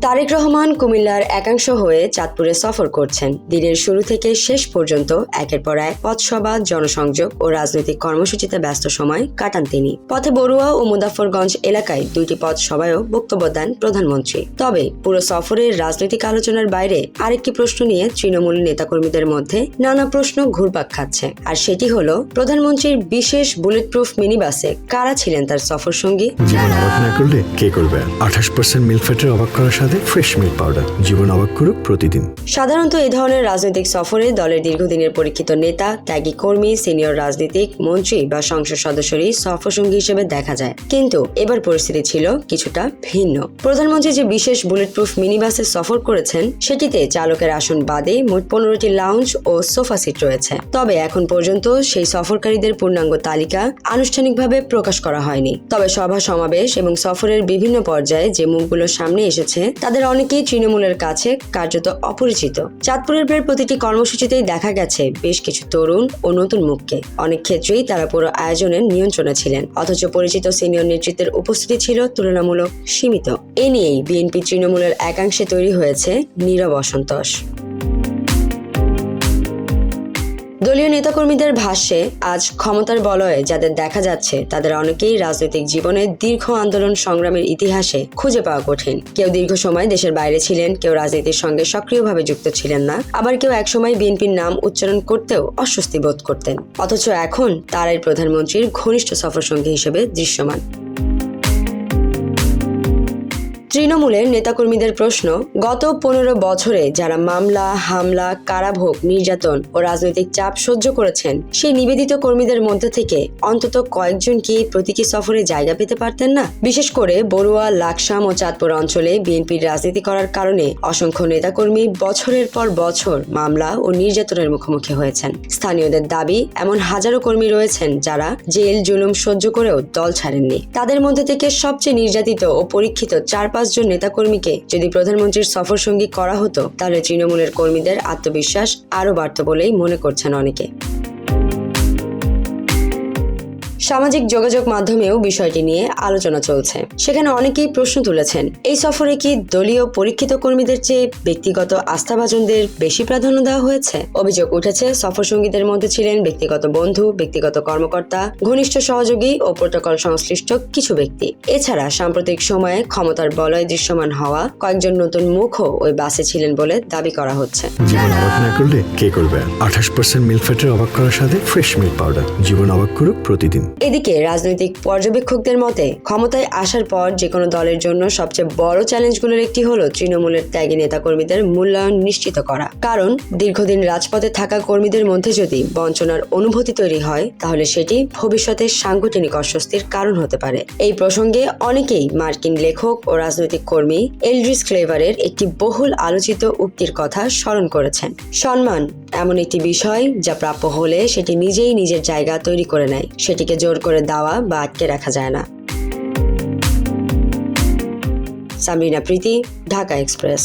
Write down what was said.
তারেক রহমান কুমিল্লার একাংশ হয়ে চাঁদপুরে সফর করছেন। দিনের শুরু থেকে শেষ পর্যন্ত একের পর এক পথসভা, জনসংযোগ ও রাজনৈতিক কর্মসূচিতে ব্যস্ত সময় কাটান তিনি। পথে বড়ুয়া ও মুজাফফরগঞ্জ এলাকায় দুইটি পথসভায়ও বক্তব্য দেন প্রধানমন্ত্রী। তবে পুরো সফরের রাজনৈতিক আলোচনার বাইরে আরেকটি প্রশ্ন নিয়ে তৃণমূল নেতাকর্মীদের মধ্যে নানা প্রশ্ন ঘুরপাক খাচ্ছে, আর সেটি হলো প্রধানমন্ত্রীর বিশেষ বুলেট প্রুফ মিনি বাসে কারা ছিলেন তার সফর সঙ্গী। জীবন অবাক না করলে কে করবে? 28% মিল্ক ফ্যাটের অবাক করার সাথে ফ্রেশ মিল্ক পাউডার। জীবন অবাক করুক প্রতিদিন। সাধারণত এই ধরনের রাজনৈতিক সফরে দলের দীর্ঘদিনের পরীক্ষিত নেতা, ত্যাগী কর্মী, সিনিয়র রাজনীতিক, মন্ত্রী বা সংসদ সদস্যরই সফরসঙ্গী হিসেবে দেখা যায়। কিন্তু এবার পরিস্থিতি ছিল কিছুটা ভিন্ন। প্রধানমন্ত্রী যে বিশেষ বুলেট প্রুফ মিনি বাসে সফর করেছেন, সেটিতে চালকের আসন বাদে মোট 15টি লাউঞ্জ ও সোফা সিট রয়েছে। তবে এখন পর্যন্ত সেই সফরকারীদের পূর্ণাঙ্গ তালিকা আনুষ্ঠানিকভাবে প্রকাশ করা হয়নি। তবে সভা সমাবেশ এবং সফরের বিভিন্ন পর্যায়ে যে মুখগুলো সামনে এসেছে, তাদের অনেকেই তৃণমূলের কাছে কার্যত অপরিচিত। চাঁদপুরের প্রায় প্রতিটি কর্মসূচিতেই দেখা গেছে বেশ কিছু তরুণ ও নতুন মুখকে। অনেক ক্ষেত্রেই তারা পুরো আয়োজনের নিয়ন্ত্রণে ছিলেন, অথচ পরিচিত সিনিয়র নেতৃত্বের উপস্থিতি ছিল তুলনামূলক সীমিত। এ নিয়েই বিএনপি তৃণমূলের একাংশে তৈরি হয়েছে নীরব অসন্তোষ। দলীয় নেতাকর্মীদের ভাষ্যে আজ ক্ষমতার বলয়ে যাদের দেখা যাচ্ছে, তাদের অনেকেই রাজনৈতিক জীবনে দীর্ঘ আন্দোলন সংগ্রামের ইতিহাসে খুঁজে পাওয়া কঠিন। কেউ দীর্ঘ সময় দেশের বাইরে ছিলেন, কেউ রাজনীতির সঙ্গে সক্রিয়ভাবে যুক্ত ছিলেন না, আবার কেউ একসময় বিএনপির নাম উচ্চারণ করতেও অস্বস্তি বোধ করতেন। অথচ এখন তারাই প্রধানমন্ত্রীর ঘনিষ্ঠ সফরসঙ্গী হিসেবে দৃশ্যমান। তৃণমূলের নেতাকর্মীদের প্রশ্ন, গত 15 বছরে যারা মামলা, হামলা, কারাভোগ, নির্যাতন ও রাজনৈতিক চাপ সহ্য করেছেন, সেই নিবেদিত কর্মীদের মধ্যে থেকে অন্তত কয়েকজন কি প্রতীকী সফরে জায়গা পেতে পারতেন না? বিশেষ করে বড়ুয়া, লাকসাম ও চাঁদপুর অঞ্চলে বিএনপির রাজনীতি করার কারণে অসংখ্য নেতাকর্মী বছরের পর বছর মামলা ও নির্যাতনের মুখোমুখি হয়েছেন। স্থানীয়দের দাবি, এমন হাজারো কর্মী রয়েছেন যারা জেল জুলুম সহ্য করেও দল ছাড়েননি। তাদের মধ্যে থেকে সবচেয়ে নির্যাতিত ও পরীক্ষিত 4-5 জন নেতাকর্মীকে যদি প্রধানমন্ত্রীর সফর সঙ্গী করা হতো, তাহলে তৃণমূলের কর্মীদের আত্মবিশ্বাস আরও বাড়ত বলেই মনে করছেন অনেকে। সামাজিক যোগাযোগ মাধ্যমেও বিষয়টি নিয়ে আলোচনা চলছে। সেখানে অনেকেই প্রশ্ন তুলেছেন, এই সফরে কি দলীয় পরীক্ষিত কর্মীদের চেয়ে ব্যক্তিগত আস্থাভাজনদের বেশি প্রাধান্য দেওয়া হয়েছে? অভিযোগ উঠেছে, সফরসঙ্গীদের মধ্যে ছিলেন ব্যক্তিগত বন্ধু, ব্যক্তিগত কর্মকর্তা, ঘনিষ্ঠ সহযোগী ও প্রোটোকল সংশ্লিষ্ট কিছু ব্যক্তি। এছাড়া সাম্প্রতিক সময়ে ক্ষমতার বলয়ে দৃশ্যমান হওয়া কয়েকজন নতুন মুখও ওই বাসে ছিলেন বলে দাবি করা হচ্ছে। জীবন অবাক না করলে কে করবে? 28% মিল্ক ফ্যাটের অবাক করার সাথে ফ্রেশ মিল্ক পাউডার। জীবন অবাক করুক প্রতিদিন। এদিকে রাজনৈতিক পর্যবেক্ষকদের মতে, ক্ষমতায় আসার পর যে কোনো দলের জন্য সবচেয়ে বড় চ্যালেঞ্জগুলোর একটি হলো তৃণমূলের ত্যাগী নেতাকর্মীদের মূল্যায়ন নিশ্চিত করা। কারণ দীর্ঘদিন রাজপথে থাকা কর্মীদের মধ্যে যদি বঞ্চনার অনুভূতি তৈরি হয়, তাহলে সেটি ভবিষ্যতে সাংগঠনিক অস্বস্তির কারণ হতে পারে। এই প্রসঙ্গে অনেকেই মার্কিন লেখক ও রাজনৈতিক কর্মী এলড্রিস ক্লেভারের একটি বহুল আলোচিত উক্তির কথা স্মরণ করেছেন। সম্মান এমন একটি বিষয় যা প্রাপ্য হলে সেটি নিজেই নিজের জায়গা তৈরি করে নেয়, সেটিকে জোর করে দেওয়া বা আটকে রাখা যায় না। সামরিনা প্রীতি, ঢাকা এক্সপ্রেস।